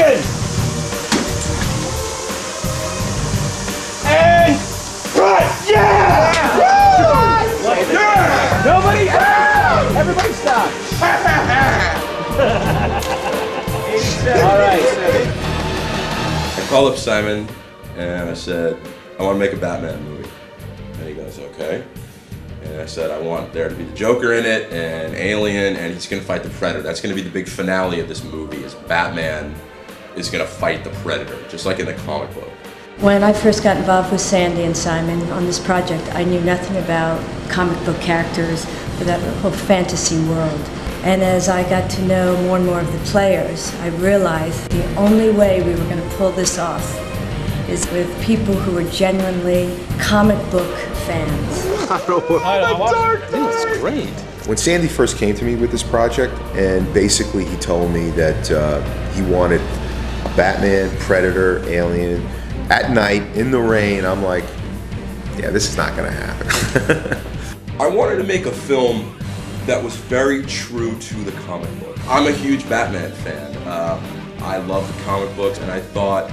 Action! And cut! Yeah! Yeah! Nobody! Everybody stop! All right. I called up Simon and I said, I want to make a Batman movie. And he goes, okay. And I said, I want there to be the Joker in it and Alien, and he's going to fight the Predator. That's going to be the big finale of this movie, is Batman is going to fight the Predator, just like in the comic book. When I first got involved with Sandy and Simon on this project, I knew nothing about comic book characters or that whole fantasy world. And as I got to know more and more of the players, I realized the only way we were going to pull this off is with people who were genuinely comic book fans. It's great. When Sandy first came to me with this project, and basically he told me that he wanted a Batman, Predator, Alien, at night, in the rain, I'm like, yeah, this is not gonna happen. I wanted to make a film that was very true to the comic book. I'm a huge Batman fan. I love the comic books, and I thought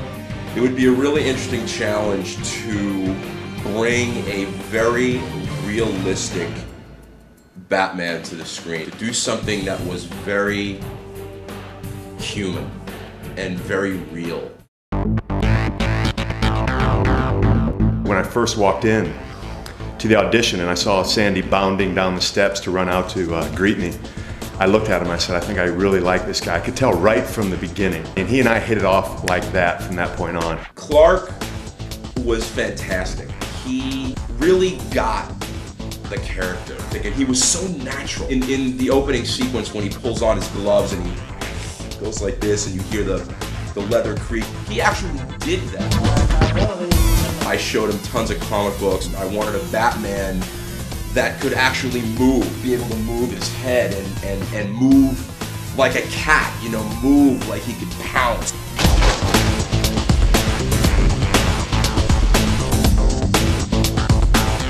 it would be a really interesting challenge to bring a very realistic Batman to the screen. To do something that was very human and very real. When I first walked in to the audition and I saw Sandy bounding down the steps to run out to greet me, I looked at him and I said, I think I really like this guy. I could tell right from the beginning. And he and I hit it off like that from that point on. Clark was fantastic. He really got the character. And he was so natural. In the opening sequence when he pulls on his gloves and he goes like this and you hear the leather creak, he actually did that. I showed him tons of comic books. I wanted a Batman that could actually move, be able to move his head and move like a cat, you know, move like he could pounce.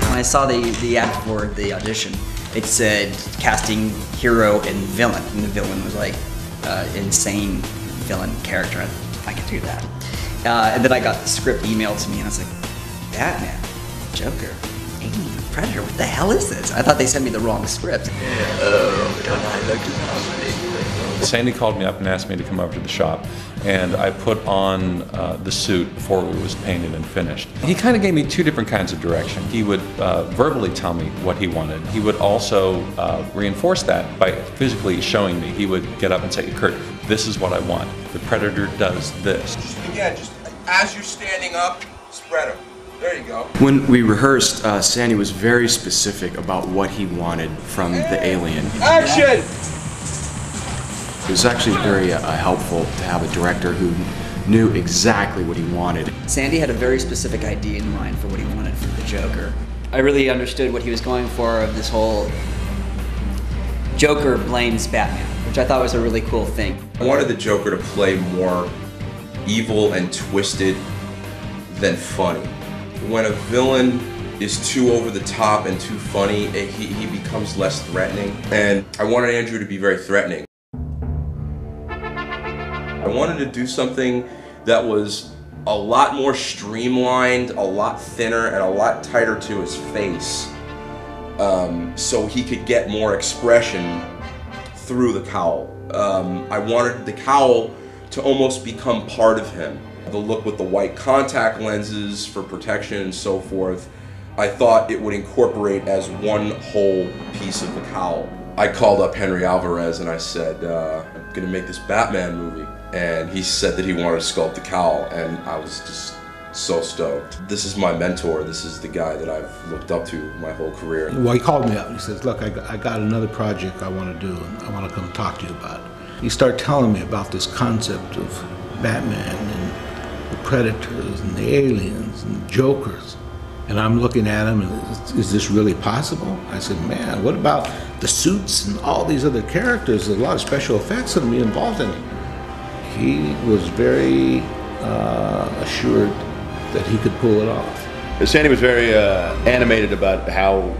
When I saw the ad for the audition, it said casting hero and villain, and the villain was like insane villain character. I could do that. And then I got the script emailed to me, and I was like, Batman, Joker, Alien, Predator, what the hell is this? I thought they sent me the wrong script. Sandy called me up and asked me to come over to the shop, and I put on the suit before it was painted and finished. He kind of gave me two different kinds of direction. He would verbally tell me what he wanted. He would also reinforce that by physically showing me. He would get up and say, Kurt, this is what I want. The Predator does this. Just again, just as you're standing up, spread them. There you go. When we rehearsed, Sandy was very specific about what he wanted from the alien. Action! It was actually very helpful to have a director who knew exactly what he wanted. Sandy had a very specific idea in mind for what he wanted from the Joker. I really understood what he was going for of this whole Joker blames Batman, which I thought was a really cool thing. I wanted the Joker to play more evil and twisted than funny. When a villain is too over the top and too funny, he becomes less threatening. And I wanted Andrew to be very threatening. I wanted to do something that was a lot more streamlined, a lot thinner, and a lot tighter to his face, so he could get more expression through the cowl. I wanted the cowl to almost become part of him. The look with the white contact lenses for protection and so forth, I thought it would incorporate as one whole piece of the cowl. I called up Henry Alvarez and I said, I'm gonna make this Batman movie. And he said that he wanted to sculpt the cowl, and I was just so stoked. This is my mentor. This is the guy that I've looked up to my whole career. Well, he called me up and he says, look, I got another project I want to do, and I want to come talk to you about it. He started telling me about this concept of Batman and the Predators and the aliens and the Jokers. And I'm looking at him and, is this really possible? I said, man, what about the suits and all these other characters? There's a lot of special effects that will be involved in it. He was very assured that he could pull it off. Sandy was very animated about how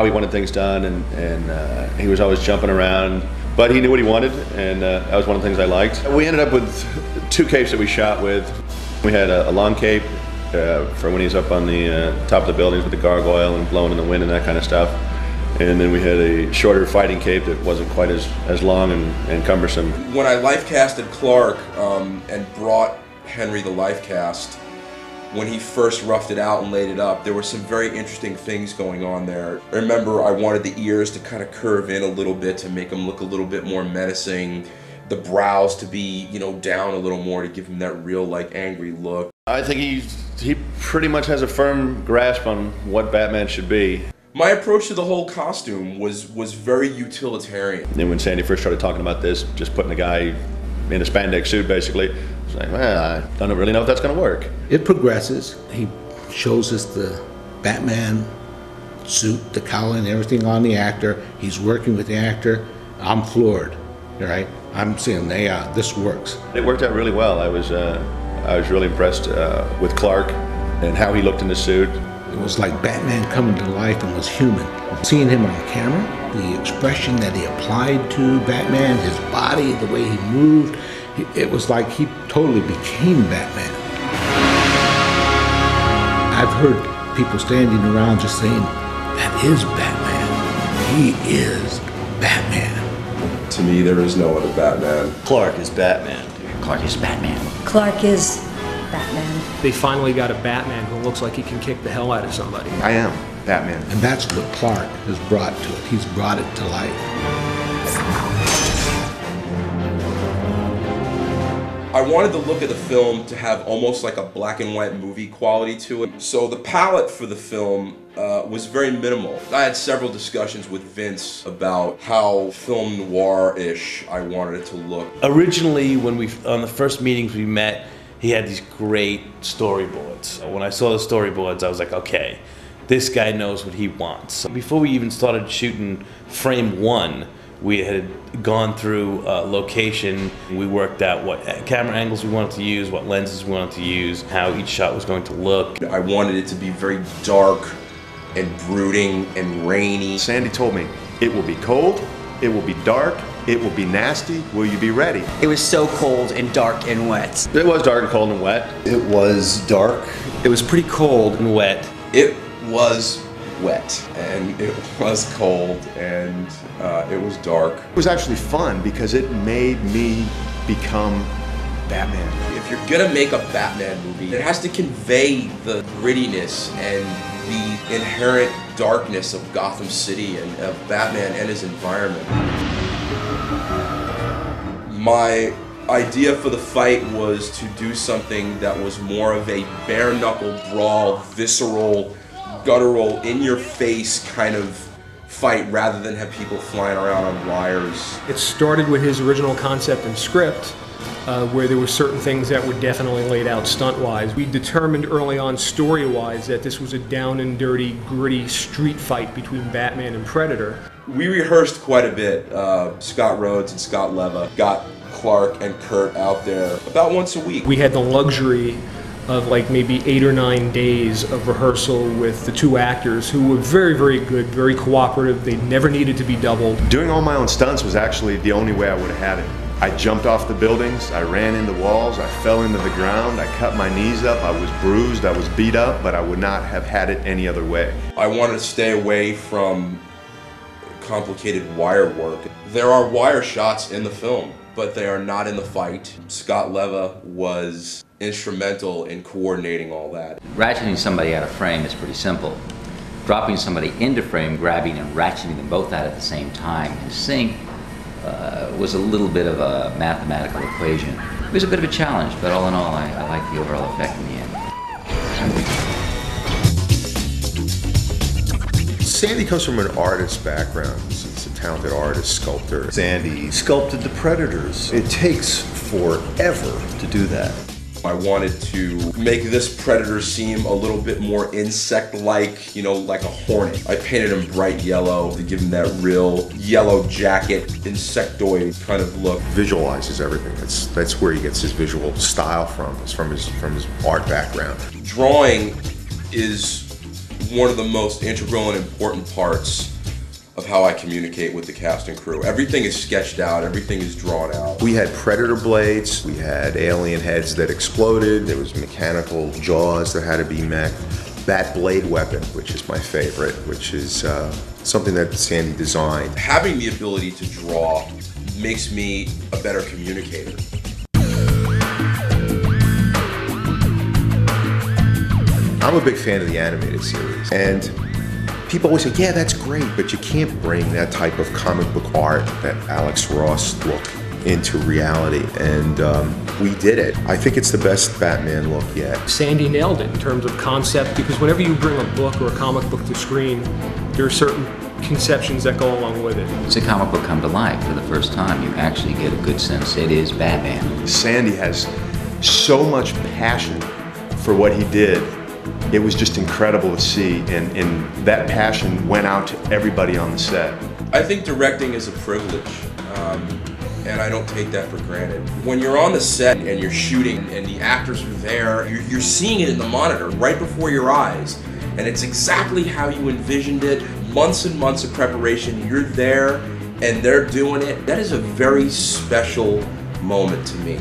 he wanted things done, and he was always jumping around, But he knew what he wanted, and that was one of the things I liked. We ended up with 2 capes that we shot with. We had a long cape for when he's up on the top of the buildings with the gargoyle and blowing in the wind and that kind of stuff. And then we had a shorter fighting cape that wasn't quite as long and cumbersome. When I life casted Clark and brought Henry the life cast, when he first roughed it out and laid it up, there were some very interesting things going on there. I remember I wanted the ears to kind of curve in a little bit to make him look a little bit more menacing, the brows to be, you know, down a little more to give him that real, like, angry look. I think he pretty much has a firm grasp on what Batman should be. My approach to the whole costume was very utilitarian. And when Sandy first started talking about this, just putting a guy in a spandex suit, basically, it's like, well, I don't really know if that's going to work. It progresses. He shows us the Batman suit, the cowl and everything on the actor. He's working with the actor. I'm floored, right? I'm saying, yeah, this works. It worked out really well. I was really impressed with Clark and how he looked in the suit. It was like Batman coming to life and was human. Seeing him on camera, the expression that he applied to Batman, his body, the way he moved, it was like he totally became Batman. I've heard people standing around just saying, that is Batman. He is Batman. To me, there is no other Batman. Clark is Batman. Clark is Batman. Clark is Batman. They finally got a Batman who looks like he can kick the hell out of somebody. I am Batman. And that's what Clark has brought to it. He's brought it to life. I wanted the look of the film to have almost like a black and white movie quality to it. So the palette for the film was very minimal. I had several discussions with Vince about how film noir-ish I wanted it to look. Originally, when on the first meetings we met, he had these great storyboards. When I saw the storyboards, I was like, okay, this guy knows what he wants. Before we even started shooting frame 1, we had gone through location. We worked out what camera angles we wanted to use, what lenses we wanted to use, how each shot was going to look. I wanted it to be very dark and brooding and rainy. Sandy told me, it will be cold, it will be dark, it will be nasty, will you be ready? It was so cold and dark and wet. It was dark and cold and wet. It was dark. It was pretty cold and wet. It was wet and it was cold and it was dark. It was actually fun because it made me become Batman. If you're gonna make a Batman movie, it has to convey the grittiness and the inherent darkness of Gotham City and of Batman and his environment. My idea for the fight was to do something that was more of a bare-knuckle brawl, visceral, guttural, in-your-face kind of fight rather than have people flying around on wires. It started with his original concept and script, where there were certain things that were definitely laid out stunt-wise. We determined early on story-wise that this was a down and dirty, gritty street fight between Batman and Predator. We rehearsed quite a bit. Scott Rhodes and Scott Leva got Clark and Kurt out there about once a week. We had the luxury of like maybe 8 or 9 days of rehearsal with the 2 actors who were very, very good, very cooperative. They never needed to be doubled. Doing all my own stunts was actually the only way I would have had it. I jumped off the buildings, I ran into walls, I fell into the ground, I cut my knees up, I was bruised, I was beat up, but I would not have had it any other way. I wanted to stay away from complicated wire work. There are wire shots in the film, but they are not in the fight. Scott Leva was instrumental in coordinating all that. Ratcheting somebody out of frame is pretty simple. Dropping somebody into frame, grabbing and ratcheting them both out at the same time in sync was a little bit of a mathematical equation. It was a bit of a challenge, but all in all, I liked the overall effect in the end. Sandy comes from an artist background. He's a talented artist, sculptor. Sandy sculpted the Predators. It takes forever to do that. I wanted to make this Predator seem a little bit more insect-like, you know, like a hornet. I painted him bright yellow to give him that real yellow jacket, insectoid kind of look. Visualizes everything. That's where he gets his visual style from. It's from his art background. Drawing is one of the most integral and important parts of how I communicate with the cast and crew. Everything is sketched out, everything is drawn out. We had predator blades, we had alien heads that exploded, there was mechanical jaws that had to be mech. That blade weapon, which is my favorite, which is something that Sandy designed. Having the ability to draw makes me a better communicator. I'm a big fan of the animated series, and people always say, yeah, that's great, but you can't bring that type of comic book art, that Alex Ross look, into reality, and we did it. I think it's the best Batman look yet. Sandy nailed it in terms of concept, because whenever you bring a book or a comic book to screen, there are certain conceptions that go along with it. It's a comic book come to life for the first time. You actually get a good sense it is Batman. Sandy has so much passion for what he did. It was just incredible to see, and that passion went out to everybody on the set. I think directing is a privilege, and I don't take that for granted. When you're on the set and you're shooting and the actors are there, you're seeing it in the monitor right before your eyes, and it's exactly how you envisioned it. Months and months of preparation, you're there and they're doing it. That is a very special moment to me.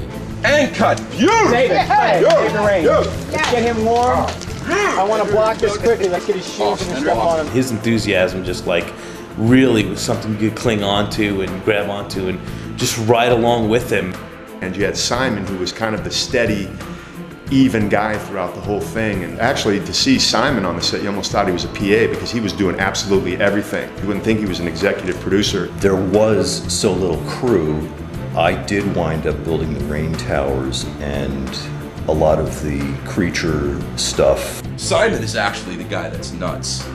And cut. Beautiful. David, save the range. Let's get him warm. I want to block this quickly. Let's get his shoes and his stuff on him. His enthusiasm just like really was something you could cling onto and grab onto and just ride along with him. And you had Simon, who was kind of the steady, even guy throughout the whole thing. And actually, to see Simon on the set, you almost thought he was a PA because he was doing absolutely everything. You wouldn't think he was an executive producer. There was so little crew. I did wind up building the rain towers and a lot of the creature stuff. Simon is actually the guy that's nuts,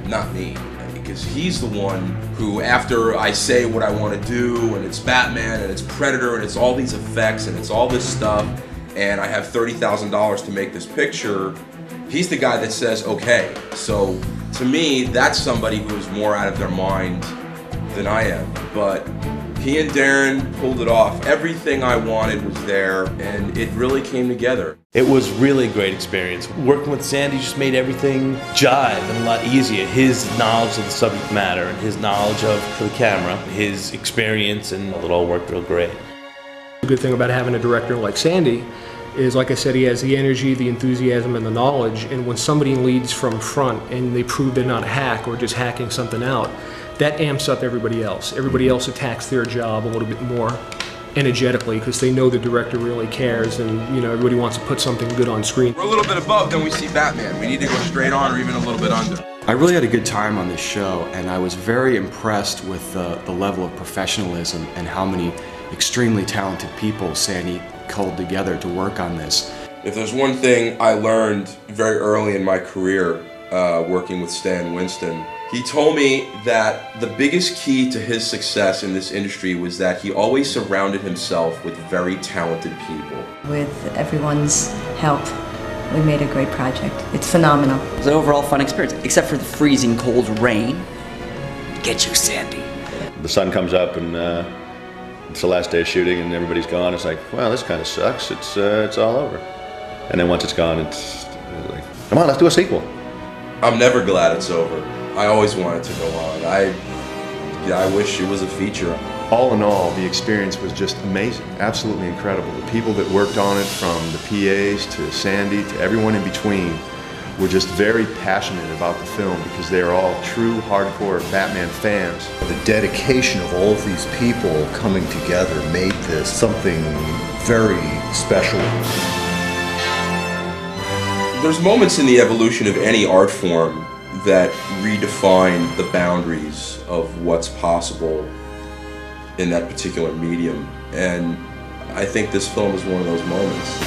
not me. Because he's the one who, after I say what I want to do, and it's Batman, and it's Predator, and it's all these effects, and it's all this stuff, and I have $30,000 to make this picture, he's the guy that says, okay. So, to me, that's somebody who's more out of their mind than I am. But he and Darren pulled it off. Everything I wanted was there, and it really came together. It was really a great experience. Working with Sandy just made everything jive and a lot easier. His knowledge of the subject matter and his knowledge of the camera, his experience, and it all worked real great. The good thing about having a director like Sandy is, like I said, he has the energy, the enthusiasm, and the knowledge, and when somebody leads from front and they prove they're not a hack or just hacking something out, that amps up everybody else. Everybody else attacks their job a little bit more energetically because they know the director really cares, and everybody wants to put something good on screen. We're a little bit above, then we see Batman. We need to go straight on or even a little bit under. I really had a good time on this show, and I was very impressed with the level of professionalism and how many extremely talented people Sandy culled together to work on this. If there's one thing I learned very early in my career working with Stan Winston, he told me that the biggest key to his success in this industry was that he always surrounded himself with very talented people. With everyone's help, we made a great project. It's phenomenal. It was an overall fun experience, except for the freezing cold rain. Get you, Sandy. The sun comes up and it's the last day of shooting and everybody's gone. It's like, well, this kind of sucks. It's all over. And then once it's gone, it's like, come on, let's do a sequel. I'm never glad it's over. I always want it to go on. I wish it was a feature. All in all, the experience was just amazing, absolutely incredible. The people that worked on it, from the PAs to Sandy to everyone in between, were just very passionate about the film because they are all true hardcore Batman fans. The dedication of all of these people coming together made this something very special. There's moments in the evolution of any art form that redefine the boundaries of what's possible in that particular medium, and I think this film is one of those moments.